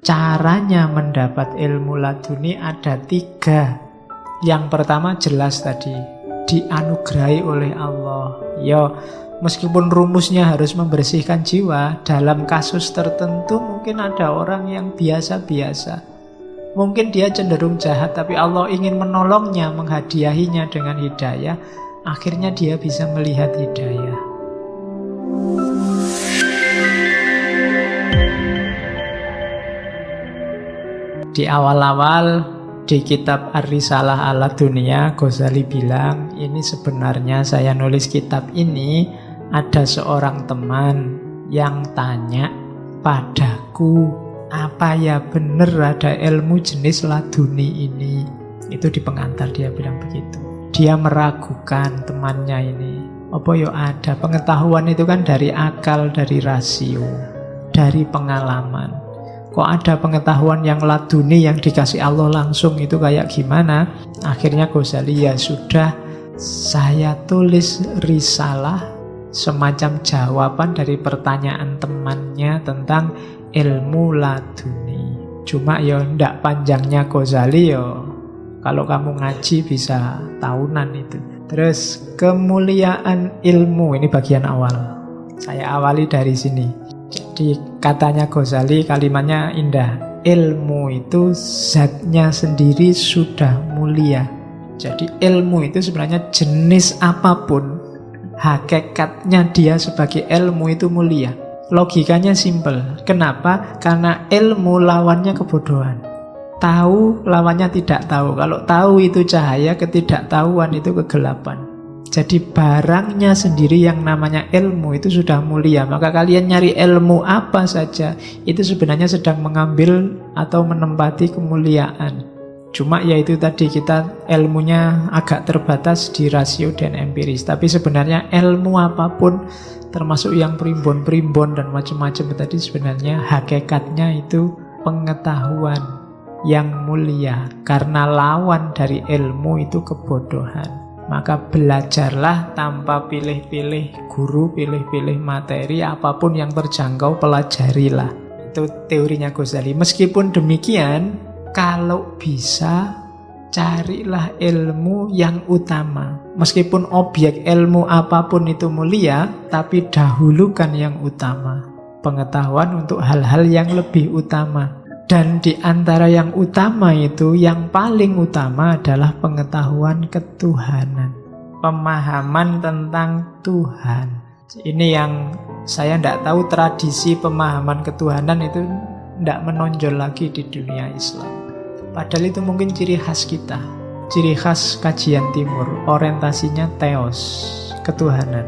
caranya mendapat ilmu laduni ada 3. Yang pertama jelas tadi, dianugerahi oleh Allah. Ya, meskipun rumusnya harus membersihkan jiwa, dalam kasus tertentu mungkin ada orang yang biasa-biasa. Mungkin dia cenderung jahat, tapi Allah ingin menolongnya, menghadiahinya dengan hidayah. Akhirnya dia bisa melihat hidayah. Di awal-awal di kitab Ar-Risalah ala Dunia, Ghazali bilang, ini sebenarnya saya nulis kitab ini, ada seorang teman yang tanya padaku, apa ya benar ada ilmu jenis laduni ini? Itu di pengantar dia bilang begitu. Dia meragukan temannya ini. Apa ya ada? Pengetahuan itu kan dari akal, dari rasio, dari pengalaman. Kok ada pengetahuan yang laduni yang dikasih Allah langsung, itu kayak gimana? Akhirnya Ghazali, ya sudah, saya tulis risalah semacam jawaban dari pertanyaan temannya tentang ilmu laduni. Cuma ya ndak panjangnya Ghazali ya. Kalau kamu ngaji bisa tahunan itu. Terus kemuliaan ilmu, ini bagian awal. Saya awali dari sini. Jadi katanya Ghazali, kalimatnya indah. Ilmu itu zatnya sendiri sudah mulia. Jadi ilmu itu sebenarnya jenis apapun, hakikatnya dia sebagai ilmu itu mulia. Logikanya simpel. Kenapa? Karena ilmu lawannya kebodohan. Tahu lawannya tidak tahu. Kalau tahu itu cahaya, ketidaktahuan itu kegelapan. Jadi barangnya sendiri yang namanya ilmu itu sudah mulia. Maka kalian nyari ilmu apa saja, itu sebenarnya sedang mengambil atau menempati kemuliaan. Cuma ya itu tadi, kita ilmunya agak terbatas di rasio dan empiris. Tapi sebenarnya ilmu apapun, termasuk yang primbon-primbon dan macam-macam tadi, sebenarnya hakikatnya itu pengetahuan yang mulia. Karena lawan dari ilmu itu kebodohan. Maka belajarlah tanpa pilih-pilih guru, pilih-pilih materi, apapun yang terjangkau pelajarilah. Itu teorinya Ghazali. Meskipun demikian, kalau bisa carilah ilmu yang utama. Meskipun objek ilmu apapun itu mulia, tapi dahulukan yang utama. Pengetahuan untuk hal-hal yang lebih utama. Dan di antara yang utama itu, yang paling utama adalah pengetahuan ketuhanan. Pemahaman tentang Tuhan. Ini yang saya tidak tahu, tradisi pemahaman ketuhanan itu tidak menonjol lagi di dunia Islam. Padahal itu mungkin ciri khas kita. Ciri khas kajian timur. Orientasinya theos, ketuhanan.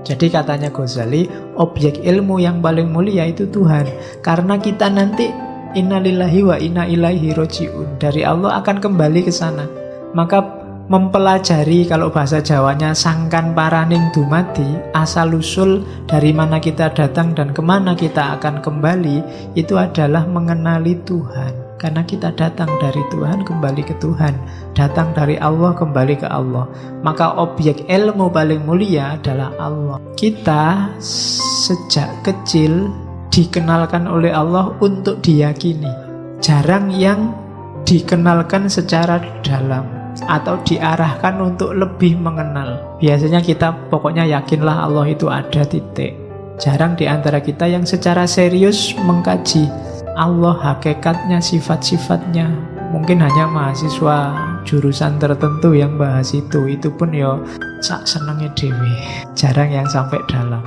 Jadi katanya Ghazali, objek ilmu yang paling mulia itu Tuhan. Karena kita nanti innalillahi wa inna ilaihi roji'un, dari Allah akan kembali ke sana. Maka mempelajari, kalau bahasa Jawanya sangkan paraning dumadi, asal usul dari mana kita datang dan kemana kita akan kembali, itu adalah mengenali Tuhan. Karena kita datang dari Tuhan kembali ke Tuhan, datang dari Allah kembali ke Allah. Maka objek ilmu paling mulia adalah Allah. Kita sejak kecil dikenalkan oleh Allah untuk diyakini. Jarang yang dikenalkan secara dalam atau diarahkan untuk lebih mengenal. Biasanya kita pokoknya yakinlah Allah itu ada, titik. Jarang di antara kita yang secara serius mengkaji Allah, hakikatnya, sifat-sifatnya. Mungkin hanya mahasiswa jurusan tertentu yang bahas itu pun ya sak senengnya dewe. Jarang yang sampai dalam.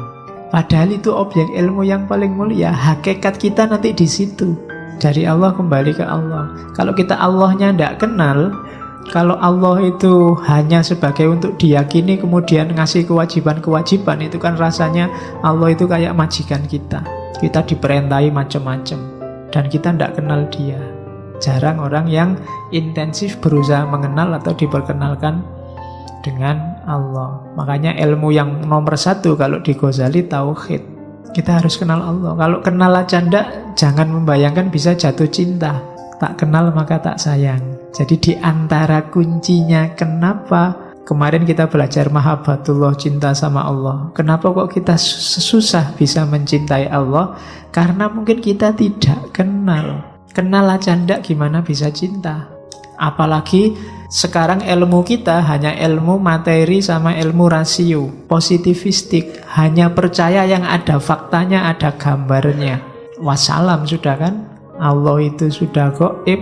Padahal itu objek ilmu yang paling mulia. Hakikat kita nanti di situ. Dari Allah kembali ke Allah. Kalau kita Allahnya tidak kenal, kalau Allah itu hanya sebagai untuk diyakini kemudian ngasih kewajiban-kewajiban, itu kan rasanya Allah itu kayak majikan kita. Kita diperintahi macam-macam dan kita tidak kenal dia. Jarang orang yang intensif berusaha mengenal atau diperkenalkan dengan Allah. Makanya ilmu yang nomor 1 kalau di Ghazali tauhid. Kita harus kenal Allah. Kalau kenal aja ndak, jangan membayangkan bisa jatuh cinta. Tak kenal maka tak sayang. Jadi di antara kuncinya kenapa kemarin kita belajar mahabbatullah, cinta sama Allah. Kenapa kok kita susah bisa mencintai Allah? Karena mungkin kita tidak kenal. Kenal aja ndak, gimana bisa cinta? Apalagi sekarang ilmu kita hanya ilmu materi sama ilmu rasio, positivistik, hanya percaya yang ada faktanya, ada gambarnya. Wassalam sudah kan? Allah itu sudah gaib,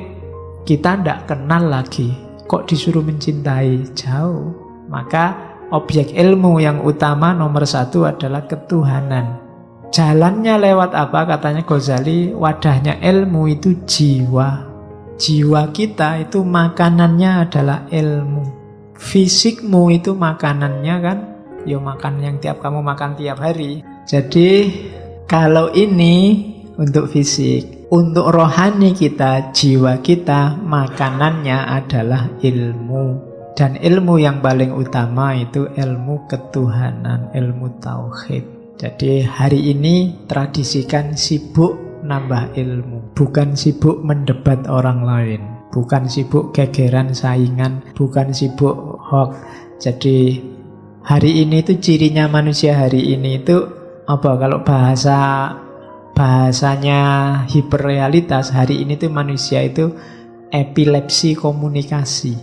kita ndak kenal lagi. Kok disuruh mencintai? Jauh. Maka objek ilmu yang utama nomor satu adalah ketuhanan. Jalannya lewat apa? Katanya Ghazali, wadahnya ilmu itu jiwa. Jiwa kita itu makanannya adalah ilmu. Fisikmu itu makanannya kan, ya makan yang kamu makan tiap hari. Jadi kalau ini untuk fisik, untuk rohani kita, jiwa kita, makanannya adalah ilmu. Dan ilmu yang paling utama itu ilmu ketuhanan, ilmu tauhid. Jadi hari ini tradisikan sibuk nambah ilmu, bukan sibuk mendebat orang lain, bukan sibuk gegeran saingan, bukan sibuk hoax. Jadi hari ini itu cirinya manusia hari ini itu apa? Kalau bahasanya hiperrealitas, hari ini tuh manusia itu epilepsi komunikasi.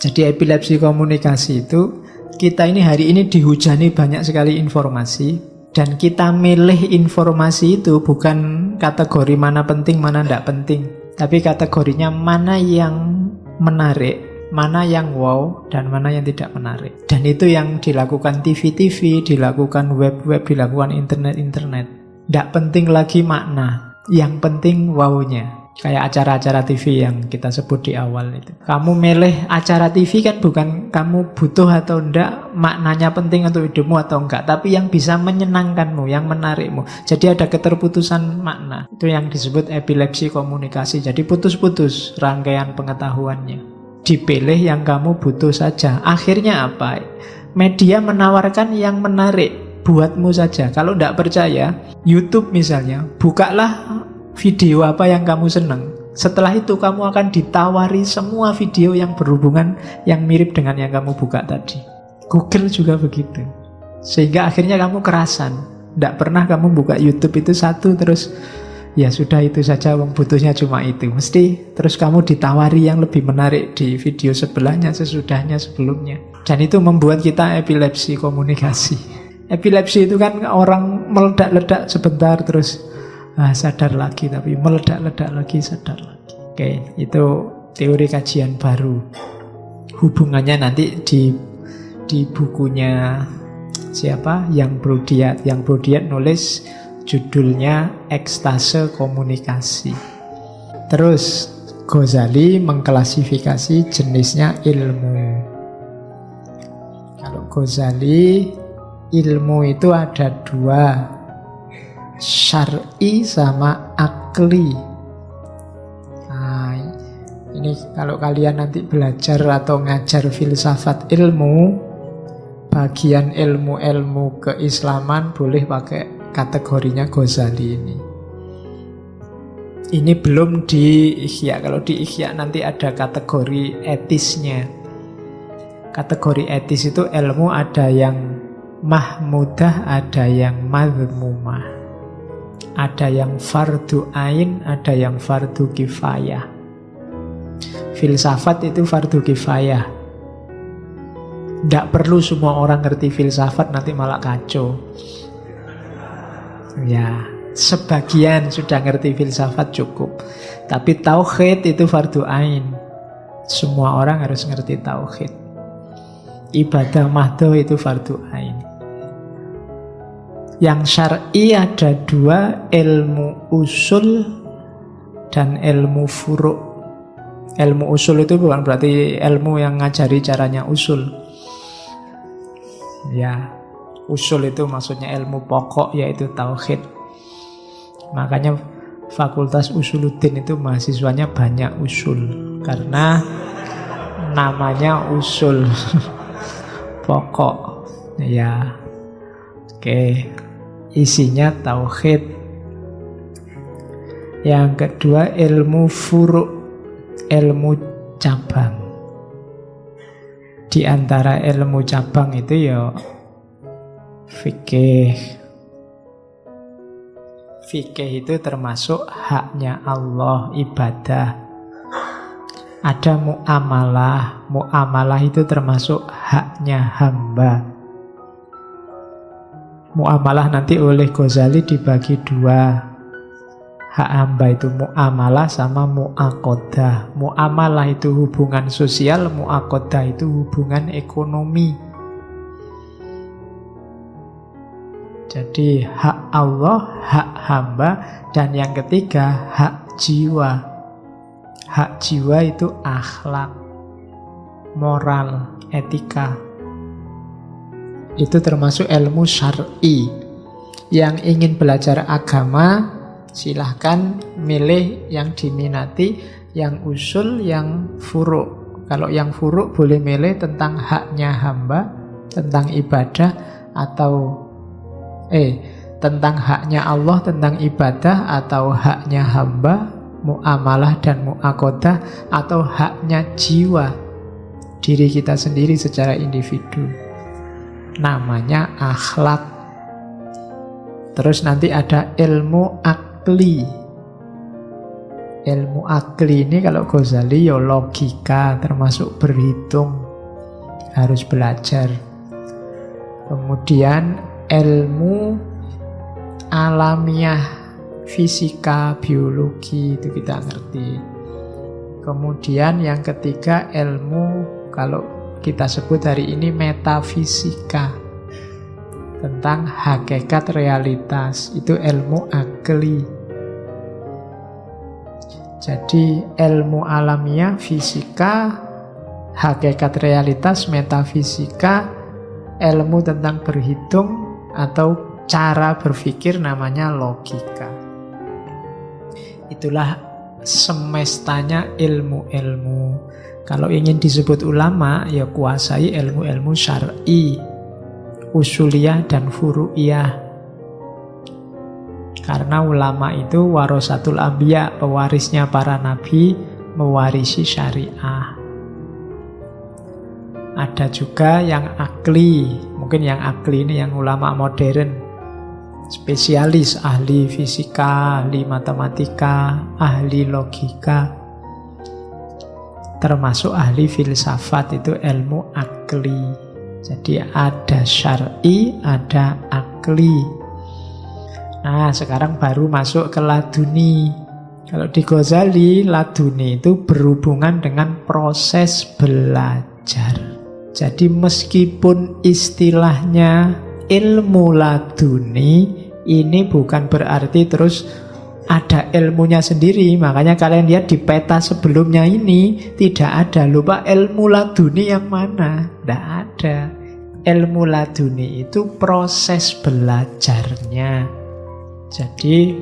Jadi epilepsi komunikasi itu kita ini hari ini dihujani banyak sekali informasi, dan kita milih informasi itu bukan kategori mana penting mana tidak penting, tapi kategorinya mana yang menarik, mana yang wow, dan mana yang tidak menarik. Dan itu yang dilakukan TV-TV, dilakukan web-web, dilakukan internet-internet. Tidak penting lagi makna, yang penting wow-nya. Kayak acara-acara TV yang kita sebut di awal itu. Kamu milih acara TV kan bukan kamu butuh atau enggak, maknanya penting untuk hidupmu atau enggak, tapi yang bisa menyenangkanmu, yang menarikmu. Jadi ada keterputusan makna. Itu yang disebut epilepsi komunikasi. Jadi putus-putus rangkaian pengetahuannya. Dipilih yang kamu butuh saja. Akhirnya apa? Media menawarkan yang menarik buatmu saja. Kalau enggak percaya, YouTube misalnya, bukalah video apa yang kamu senang. Setelah itu kamu akan ditawari semua video yang berhubungan, yang mirip dengan yang kamu buka tadi. Google juga begitu. Sehingga akhirnya kamu kerasan. Tidak pernah kamu buka YouTube itu satu terus ya sudah itu saja, wong butuhnya cuma itu. Mesti terus kamu ditawari yang lebih menarik di video sebelahnya, sesudahnya, sebelumnya. Dan itu membuat kita epilepsi komunikasi. Epilepsi itu kan orang meledak-ledak sebentar terus sadar lagi, tapi meledak-ledak lagi, sadar lagi. Oke, itu teori kajian baru. Hubungannya nanti di bukunya siapa? Yang Brodiat nulis judulnya Ekstase Komunikasi. Terus Ghazali mengklasifikasi jenisnya ilmu. Kalau Ghazali, ilmu itu ada dua, syar'i sama akli. Nah, ini kalau kalian nanti belajar atau ngajar filsafat ilmu, bagian ilmu-ilmu keislaman boleh pakai kategorinya Ghazali ini. Ini belum di Ihya. Kalau di Ihya nanti ada kategori etisnya. Kategori etis itu ilmu ada yang mahmudah, ada yang madhmumah. Ada yang fardu ain, ada yang fardu kifayah. Filsafat itu fardu kifayah. Tidak perlu semua orang ngerti filsafat, nanti malah kacau. Ya, sebagian sudah ngerti filsafat cukup. Tapi tauhid itu fardu ain. Semua orang harus ngerti tauhid. Ibadah mahdoh itu fardu ain. Yang syar'i ada dua, ilmu usul dan ilmu furu'. Ilmu usul itu bukan berarti ilmu yang ngajari caranya usul. Ya, usul itu maksudnya ilmu pokok, yaitu tauhid. Makanya Fakultas Usuluddin itu mahasiswanya banyak usul, karena namanya usul pokok. Ya, oke. Isinya tauhid. Yang kedua ilmu furu', ilmu cabang. Di antara ilmu cabang itu ya fikih, Fikih itu termasuk haknya Allah, ibadah. Ada muamalah. Muamalah itu termasuk haknya hamba. Muamalah nanti oleh Ghazali dibagi dua. Hak hamba itu muamalah sama muakodah. Muamalah itu hubungan sosial, muakodah itu hubungan ekonomi. Jadi hak Allah, hak hamba, dan yang ketiga hak jiwa. Hak jiwa itu akhlak, moral, etika. Itu termasuk ilmu syar'i. Yang ingin belajar agama, silahkan milih yang diminati, yang usul, yang furu'. Kalau yang furu' boleh milih tentang haknya hamba, tentang ibadah, atau tentang haknya Allah, tentang ibadah, atau haknya hamba, muamalah dan muakodah, atau haknya jiwa, diri kita sendiri secara individu. Namanya akhlak. Terus nanti ada ilmu akli. Ilmu akli ini kalau Ghazali ya logika, termasuk berhitung, harus belajar. Kemudian ilmu alamiah, fisika, biologi, itu kita ngerti. Kemudian yang ketiga ilmu, kalau kita sebut hari ini metafisika, tentang hakikat realitas, itu ilmu akli. Jadi ilmu alamiah, fisika, hakikat realitas, metafisika, ilmu tentang berhitung atau cara berpikir namanya logika. Itulah semestanya ilmu-ilmu. Kalau ingin disebut ulama, ya kuasai ilmu-ilmu syar'i, usuliyah dan furu'iyah. Karena ulama itu warasatul anbiya, pewarisnya para nabi, mewarisi syariah. Ada juga yang akli. Mungkin yang akli ini yang ulama modern, spesialis, ahli fisika, ahli matematika, ahli logika, termasuk ahli filsafat, itu ilmu akli. Jadi ada syar'i, ada akli. Nah, sekarang baru masuk ke laduni. Kalau di Ghazali, laduni itu berhubungan dengan proses belajar. Jadi meskipun istilahnya ilmu laduni, ini bukan berarti terus ada ilmunya sendiri. Makanya kalian lihat di peta sebelumnya ini tidak ada. Lupa ilmu laduni yang mana? Tidak ada. Ilmu laduni itu proses belajarnya. Jadi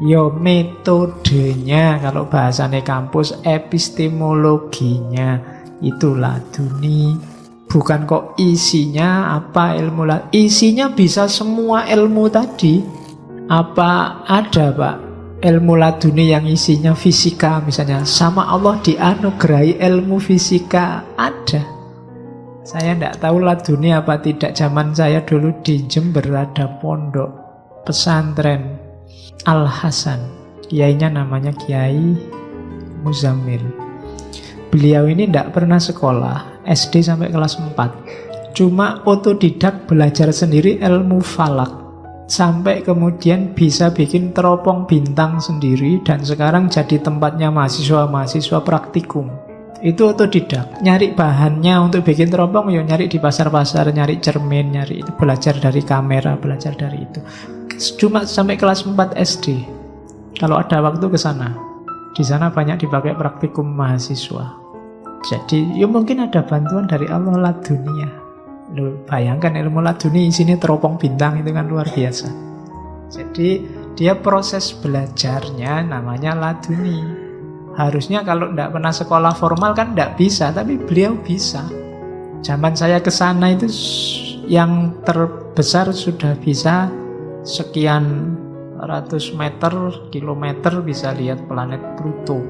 yo metodenya, kalau bahasanya kampus epistemologinya, itu laduni. Bukan kok isinya apa ilmu isinya bisa semua ilmu tadi. Apa ada Pak ilmu laduni yang isinya fisika misalnya, sama Allah dianugerahi ilmu fisika? Ada. Saya tidak tahu laduni apa tidak. Zaman saya dulu di Jember ada pondok pesantren Al-Hasan. Kiainya namanya Kiai Muzammil. Beliau ini tidak pernah sekolah, SD sampai kelas 4. Cuma otodidak belajar sendiri ilmu falak. Sampai kemudian bisa bikin teropong bintang sendiri. Dan sekarang jadi tempatnya mahasiswa-mahasiswa praktikum. Itu otodidak. Nyari bahannya untuk bikin teropong, ya nyari di pasar-pasar, nyari cermin, nyari itu. Belajar dari kamera, belajar dari itu. Cuma sampai kelas 4 SD. Kalau ada waktu ke sana. Di sana banyak dipakai praktikum mahasiswa. Jadi ya mungkin ada bantuan dari Allah laduniah. Loh, bayangkan ilmu laduni isinya teropong bintang, itu kan luar biasa. Jadi dia proses belajarnya namanya laduni. Harusnya kalau tidak pernah sekolah formal kan tidak bisa, tapi beliau bisa. Zaman saya ke sana itu yang terbesar sudah bisa sekian ratus meter, kilometer bisa lihat planet Pluto.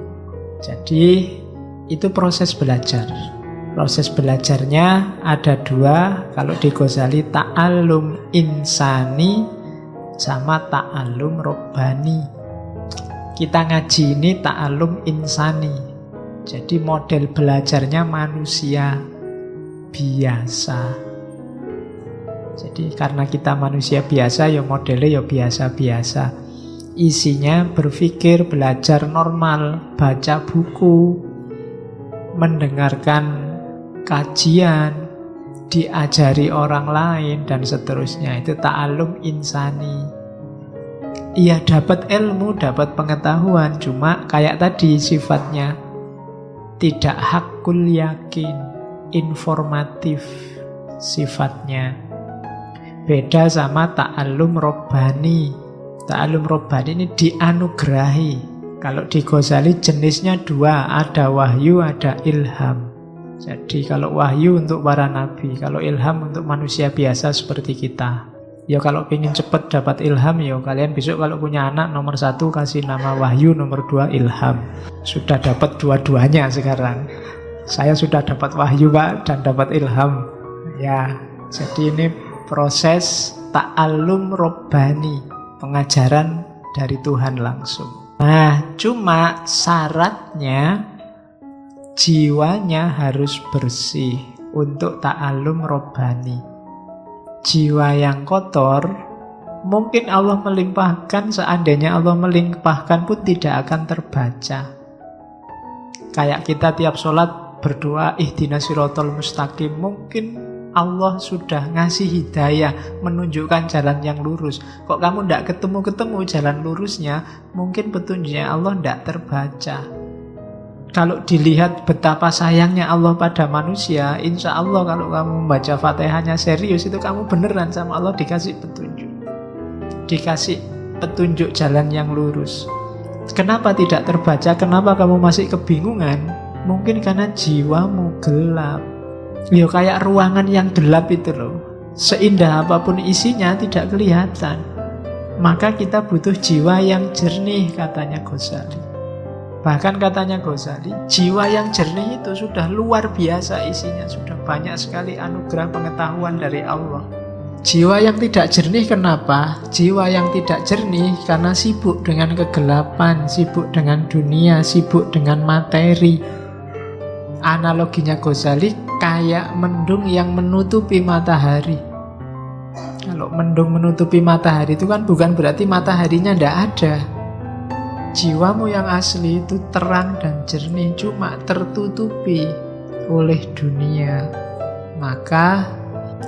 Jadi itu proses belajar. Proses belajarnya ada dua. Kalau di Ghazali ta'allum insani, sama ta'allum robbani. Kita ngaji ini ta'allum insani. Jadi model belajarnya manusia biasa. Jadi karena kita manusia biasa, ya modelnya ya biasa-biasa. Isinya berpikir, belajar normal, baca buku, mendengarkan kajian, diajari orang lain, dan seterusnya. Itu ta'allum insani. Iya, dapat ilmu, dapat pengetahuan, cuma kayak tadi sifatnya tidak hakul yakin, informatif sifatnya. Beda sama ta'allum robbani. Ta'allum robbani ini dianugerahi. Kalau di Ghazali jenisnya dua, ada wahyu, ada ilham. Jadi kalau wahyu untuk para nabi, kalau ilham untuk manusia biasa seperti kita. Ya kalau ingin cepat dapat ilham, ya kalian besok kalau punya anak, nomor 1 kasih nama wahyu, nomor 2 ilham. Sudah dapat dua-duanya sekarang. Saya sudah dapat wahyu, Pak, dan dapat ilham. Ya, jadi ini proses ta'allum robbani, pengajaran dari Tuhan langsung. Nah, cuma syaratnya jiwanya harus bersih untuk ta'allum robbani. Jiwa yang kotor, mungkin Allah melimpahkan, seandainya Allah melimpahkan pun tidak akan terbaca. Kayak kita tiap sholat berdoa ihdinas siratal mustaqim, mungkin Allah sudah ngasih hidayah, menunjukkan jalan yang lurus. Kok kamu tidak ketemu-ketemu jalan lurusnya, mungkin petunjuknya Allah tidak terbaca. Kalau dilihat betapa sayangnya Allah pada manusia, insya Allah kalau kamu membaca Fatihahnya serius, itu kamu beneran sama Allah dikasih petunjuk. Dikasih petunjuk jalan yang lurus. Kenapa tidak terbaca? Kenapa kamu masih kebingungan? Mungkin karena jiwamu gelap. Ya kayak ruangan yang gelap itu loh. Seindah apapun isinya tidak kelihatan. Maka kita butuh jiwa yang jernih, katanya Ghazali. Bahkan katanya Ghazali, jiwa yang jernih itu sudah luar biasa isinya. Sudah banyak sekali anugerah pengetahuan dari Allah. Jiwa yang tidak jernih kenapa? Jiwa yang tidak jernih karena sibuk dengan kegelapan, sibuk dengan dunia, sibuk dengan materi. Analoginya Ghazali kayak mendung yang menutupi matahari. Kalau mendung menutupi matahari itu kan bukan berarti mataharinya tidak ada. Jiwamu yang asli itu terang dan jernih, cuma tertutupi oleh dunia. Maka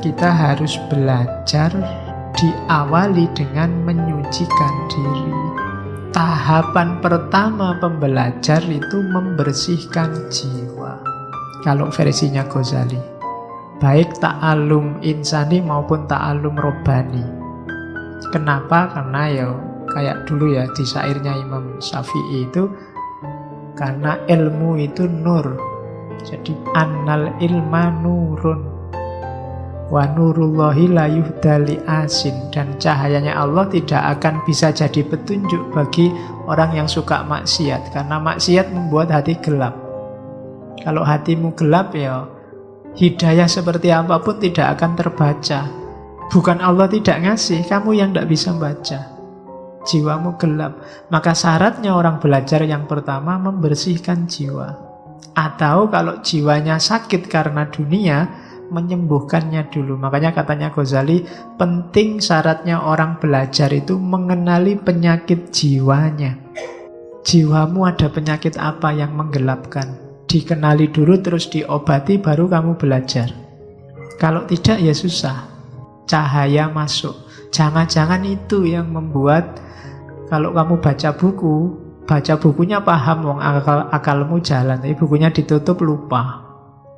kita harus belajar, diawali dengan menyucikan diri. Tahapan pertama pembelajar itu membersihkan jiwa. Kalau versinya Ghazali, baik ta'allum insani maupun ta'allum robbani. Kenapa? Karena ya kayak dulu ya di syairnya Imam Syafi'i itu, karena ilmu itu nur. Jadi annal ilma nurun wa nurullahi la yuhdali asin, dan cahayanya Allah tidak akan bisa jadi petunjuk bagi orang yang suka maksiat, karena maksiat membuat hati gelap. Kalau hatimu gelap, ya hidayah seperti apapun tidak akan terbaca. Bukan Allah tidak ngasih, kamu yang tidak bisa baca. Jiwamu gelap. Maka syaratnya orang belajar yang pertama membersihkan jiwa. Atau kalau jiwanya sakit karena dunia, menyembuhkannya dulu. Makanya katanya Ghazali, penting syaratnya orang belajar itu mengenali penyakit jiwanya. Jiwamu ada penyakit apa yang menggelapkan? Dikenali dulu, terus diobati, baru kamu belajar. Kalau tidak ya susah. Cahaya masuk. Jangan-jangan itu yang membuat kalau kamu baca bukunya paham, wong akalmu jalan, tapi bukunya ditutup lupa.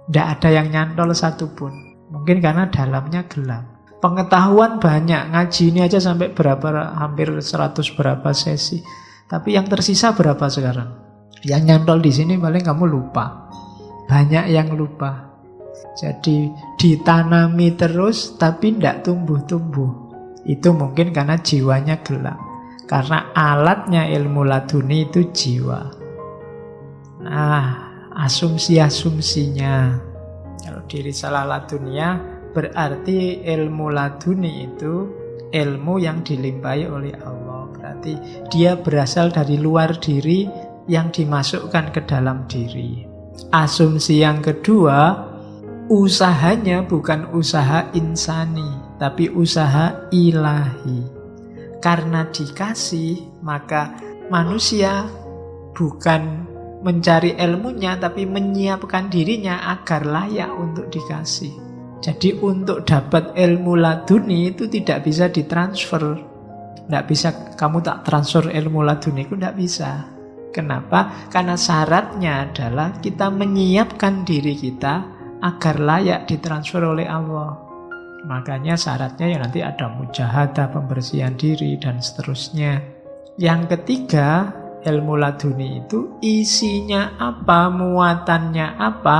Tidak ada yang nyantol satupun. Mungkin karena dalamnya gelap. Pengetahuan banyak, ngaji ini aja sampai berapa, hampir 100 berapa sesi. Tapi yang tersisa berapa sekarang? Yang nyantol di sini paling kamu lupa. Banyak yang lupa. Jadi ditanami terus tapi tidak tumbuh-tumbuh. Itu mungkin karena jiwanya gelap. Karena alatnya ilmu laduni itu jiwa. Nah, asumsi-asumsinya, kalau di Risalah Ladunia berarti ilmu laduni itu ilmu yang dilimpahi oleh Allah. Berarti dia berasal dari luar diri yang dimasukkan ke dalam diri. Asumsi yang kedua, usahanya bukan usaha insani, tapi usaha ilahi. Karena dikasih, maka manusia bukan mencari ilmunya, tapi menyiapkan dirinya agar layak untuk dikasih. Jadi untuk dapat ilmu laduni itu tidak bisa ditransfer. Tidak bisa kamu tak transfer ilmu laduni, itu tidak bisa. Kenapa? Karena syaratnya adalah kita menyiapkan diri kita agar layak ditransfer oleh Allah. Makanya syaratnya ya nanti ada mujahadah, pembersihan diri, dan seterusnya. Yang ketiga, ilmu laduni itu isinya apa, muatannya apa,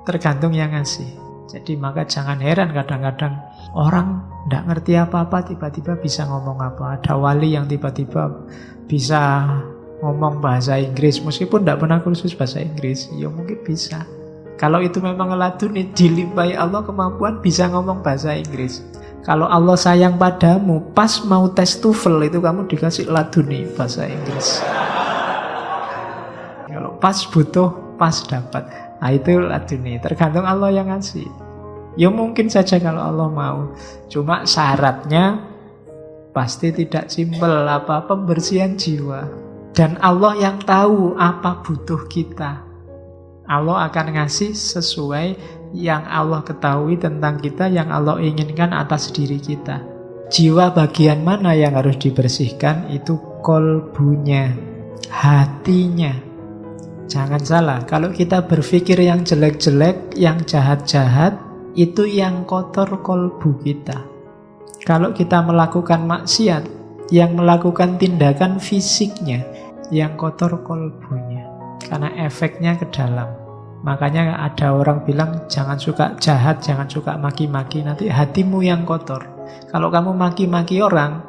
tergantung yang ngasih. Jadi maka jangan heran kadang-kadang orang tidak ngerti apa-apa tiba-tiba bisa ngomong apa. Ada wali yang tiba-tiba bisa ngomong bahasa Inggris meskipun tidak pernah kursus bahasa Inggris, ya mungkin bisa. Kalau itu memang laduni, dilimpahi Allah kemampuan bisa ngomong bahasa Inggris. Kalau Allah sayang padamu, pas mau tes TOEFL itu kamu dikasih laduni bahasa Inggris. Kalau pas butuh, pas dapat. Nah itu laduni, tergantung Allah yang ngasih. Ya mungkin saja kalau Allah mau. Cuma syaratnya pasti tidak simpel, apa pembersihan jiwa. Dan Allah yang tahu apa butuh kita. Allah akan ngasih sesuai yang Allah ketahui tentang kita, yang Allah inginkan atas diri kita. Jiwa bagian mana yang harus dibersihkan? Itu kolbunya, hatinya. Jangan salah, kalau kita berpikir yang jelek-jelek, yang jahat-jahat, itu yang kotor kolbu kita. Kalau kita melakukan maksiat, yang melakukan tindakan fisiknya, yang kotor kolbunya. Karena efeknya ke dalam. Makanya ada orang bilang jangan suka jahat, jangan suka maki-maki, nanti hatimu yang kotor. Kalau kamu maki-maki orang,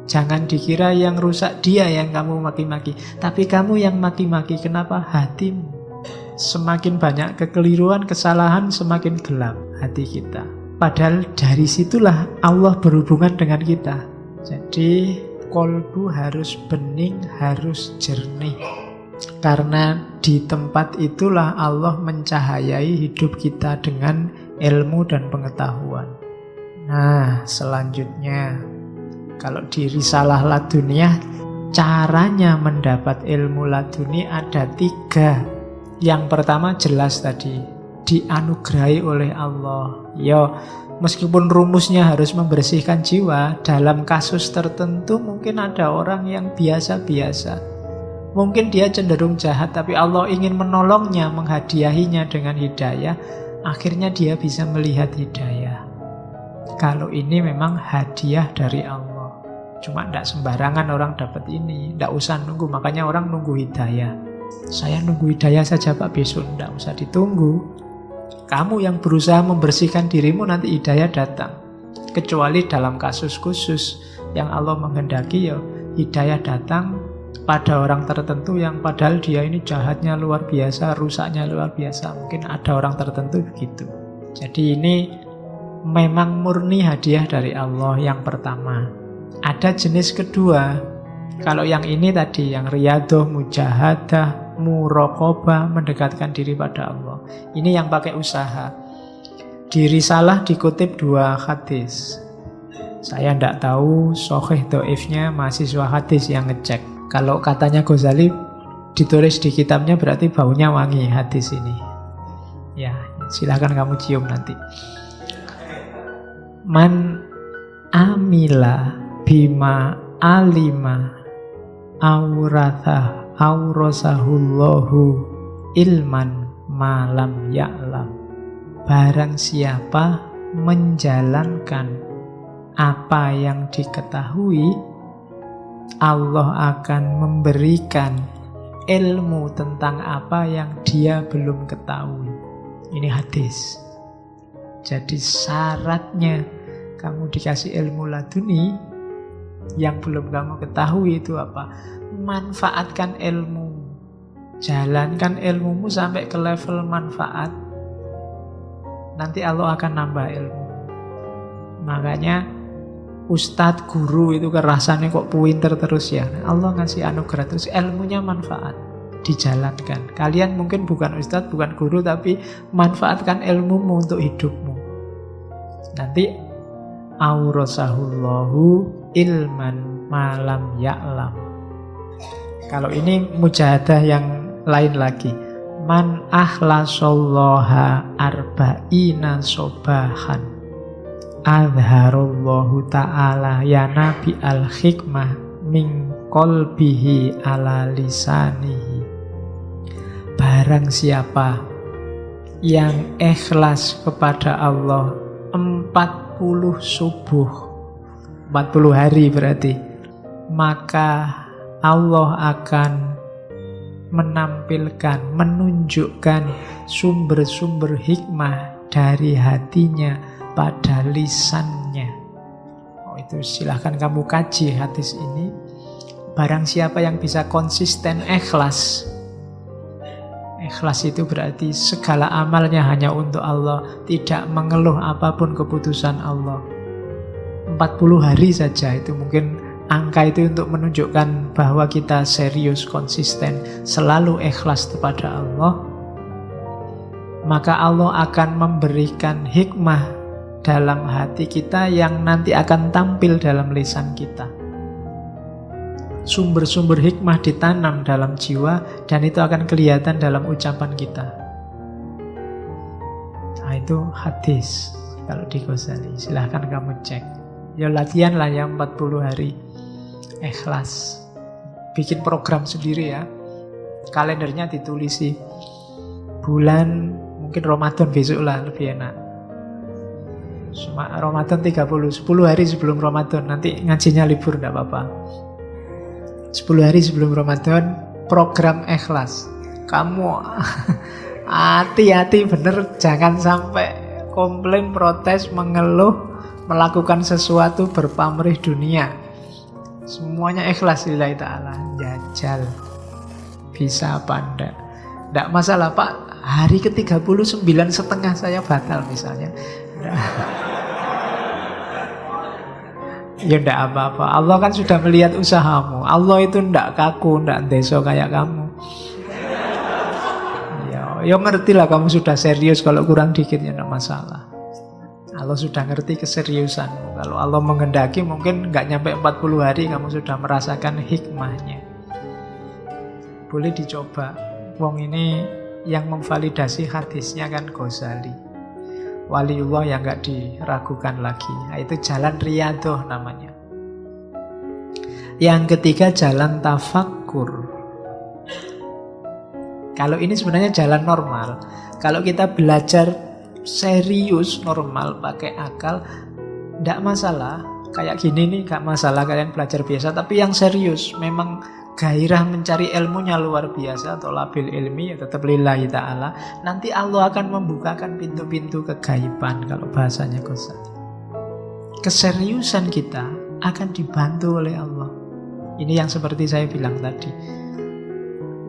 jangan dikira yang rusak dia yang kamu maki-maki, tapi kamu yang maki-maki. Kenapa? Hatimu. Semakin banyak kekeliruan, kesalahan, semakin gelap hati kita. Padahal dari situlah Allah berhubungan dengan kita. Jadi kolbu harus bening, harus jernih. Karena di tempat itulah Allah mencahayai hidup kita dengan ilmu dan pengetahuan. Nah, selanjutnya, kalau di Risalah Laduniyah, caranya mendapat ilmu laduni ada 3. Yang pertama jelas tadi, dianugerahi oleh Allah. Ya, meskipun rumusnya harus membersihkan jiwa, dalam kasus tertentu mungkin ada orang yang biasa-biasa. Mungkin dia cenderung jahat, tapi Allah ingin menolongnya, menghadiahinya dengan hidayah. Akhirnya dia bisa melihat hidayah. Kalau ini memang hadiah dari Allah. Cuma tidak sembarangan orang dapat ini. Tidak usah nunggu, makanya orang nunggu hidayah. Saya nunggu hidayah saja Pak, besok tidak usah ditunggu. Kamu yang berusaha membersihkan dirimu, nanti hidayah datang. Kecuali dalam kasus khusus yang Allah menghendaki, ya hidayah datang pada orang tertentu yang padahal dia ini jahatnya luar biasa, rusaknya luar biasa. Mungkin ada orang tertentu begitu. Jadi ini memang murni hadiah dari Allah yang pertama. Ada jenis kedua. Kalau yang ini tadi, yang riyadoh, mujahadah, muraqabah, mendekatkan diri pada Allah. Ini yang pakai usaha. Di Risalah dikutip 2 hadis. Saya tidak tahu sahih dhaifnya, mahasiswa hadis yang ngecek. Kalau katanya Ghazali ditulis di kitabnya berarti baunya wangi hadis ini. Ya, silakan kamu cium nanti. Man amila bima alima aurasahullahu ilman malam ya'lam. Barang siapa menjalankan apa yang diketahui, Allah akan memberikan ilmu tentang apa yang dia belum ketahui. Ini hadis. Jadi syaratnya kamu dikasih ilmu laduni, yang belum kamu ketahui itu apa? Manfaatkan ilmu. Jalankan ilmumu sampai ke level manfaat. Nanti Allah akan nambah ilmu. Makanya Ustadz, guru itu kan rasanya kok pinter terus ya. Allah ngasih anugerah terus, ilmunya manfaat, dijalankan. Kalian mungkin bukan ustadz, bukan guru, tapi manfaatkan ilmumu untuk hidupmu. Nanti aurasahullahu ilman malam ya'lam. Kalau ini mujahadah yang lain lagi. Man ahlasallaha arba'ina sobahan adharallahu ta'ala ya nabi al-hikmah min qalbihi ala lisanihi. Barang siapa yang ikhlas kepada Allah 40 subuh, 40 hari berarti, maka Allah akan menampilkan, menunjukkan sumber-sumber hikmah dari hatinya pada lisannya. Oh, itu silahkan kamu kaji hadis ini. Barang siapa yang bisa konsisten ikhlas. Ikhlas itu berarti segala amalnya hanya untuk Allah, tidak mengeluh apapun keputusan Allah. 40 hari saja itu mungkin angka itu untuk menunjukkan bahwa kita serius, konsisten, selalu ikhlas kepada Allah. Maka Allah akan memberikan hikmah dalam hati kita yang nanti akan tampil dalam lisan kita. Sumber-sumber hikmah ditanam dalam jiwa dan itu akan kelihatan dalam ucapan kita. Nah, itu hadis kalau di Ghazali. Silahkan kamu cek. Ya latihan lah ya 40 hari ikhlas. Bikin program sendiri ya. Kalendernya ditulisi. Bulan mungkin Ramadan besok lah lebih enak. Ramadan 30, 10 hari sebelum Ramadan. Nanti ngajinya libur enggak apa-apa. 10 hari sebelum Ramadan program ikhlas. Kamu hati-hati bener, jangan sampai komplain, protes, mengeluh, melakukan sesuatu berpamrih dunia. Semuanya ikhlas lillahi ta'ala. Jajal. Bisa apa enggak? Enggak masalah Pak, hari ke-39 setengah saya batal misalnya. Ya enggak apa-apa. Allah kan sudah melihat usahamu. Allah itu enggak kaku, enggak deso kayak kamu. Ya ngerti lah kamu sudah serius. Kalau kurang dikit ya enggak masalah. Allah sudah ngerti keseriusanmu. Kalau Allah menghendaki mungkin enggak nyampe 40 hari kamu sudah merasakan hikmahnya. Boleh dicoba. Wong ini yang memvalidasi hadisnya kan Ghazali. Waliullah yang gak diragukan lagi. Nah, itu jalan riyadhah namanya. Yang ketiga jalan tafakkur. Kalau ini sebenarnya jalan normal. Kalau kita belajar serius normal pakai akal, gak masalah. Kayak gini nih gak masalah kalian belajar biasa. Tapi yang serius memang gairah mencari ilmunya luar biasa, atau labil ilmi, ya tetap lillahi ta'ala. Nanti Allah akan membukakan pintu-pintu kegaiban kalau bahasanya Ghazali. Keseriusan kita akan dibantu oleh Allah. Ini yang seperti saya bilang tadi.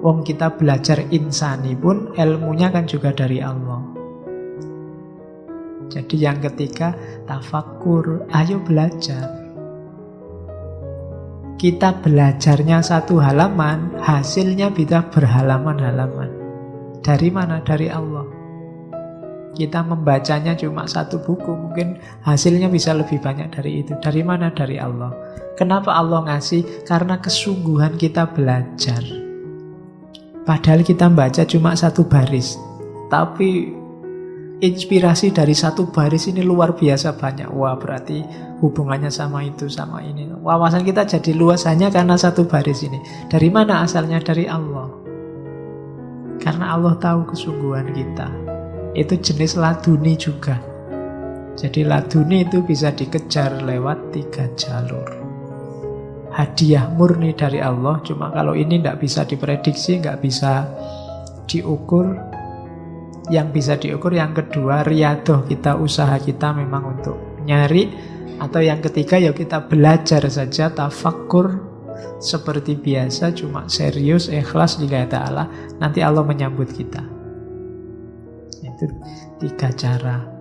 Wong kita belajar insani pun ilmunya kan juga dari Allah. Jadi yang ketiga tafakkur, ayo belajar. Kita belajarnya satu halaman, hasilnya bisa berhalaman-halaman. Dari mana? Dari Allah. Kita membacanya cuma satu buku, mungkin hasilnya bisa lebih banyak dari itu. Dari mana? Dari Allah. Kenapa Allah ngasih? Karena kesungguhan kita belajar. Padahal kita baca cuma satu baris, tapi inspirasi dari satu baris ini luar biasa banyak. Wah, berarti hubungannya sama itu, sama ini. Wawasan kita jadi luas hanya karena satu baris ini. Dari mana asalnya? Dari Allah. Karena Allah tahu kesungguhan kita. Itu jenis laduni juga. Jadi laduni itu bisa dikejar lewat 3 jalur. Hadiah murni dari Allah. Cuma kalau ini tidak bisa diprediksi, nggak bisa diukur. Yang bisa diukur yang kedua, riyadhah kita, usaha kita memang untuk nyari. Atau yang ketiga ya kita belajar saja, tafakkur seperti biasa, cuma serius, ikhlas lillahi ta'ala. Nanti Allah menyambut kita. Itu 3 cara.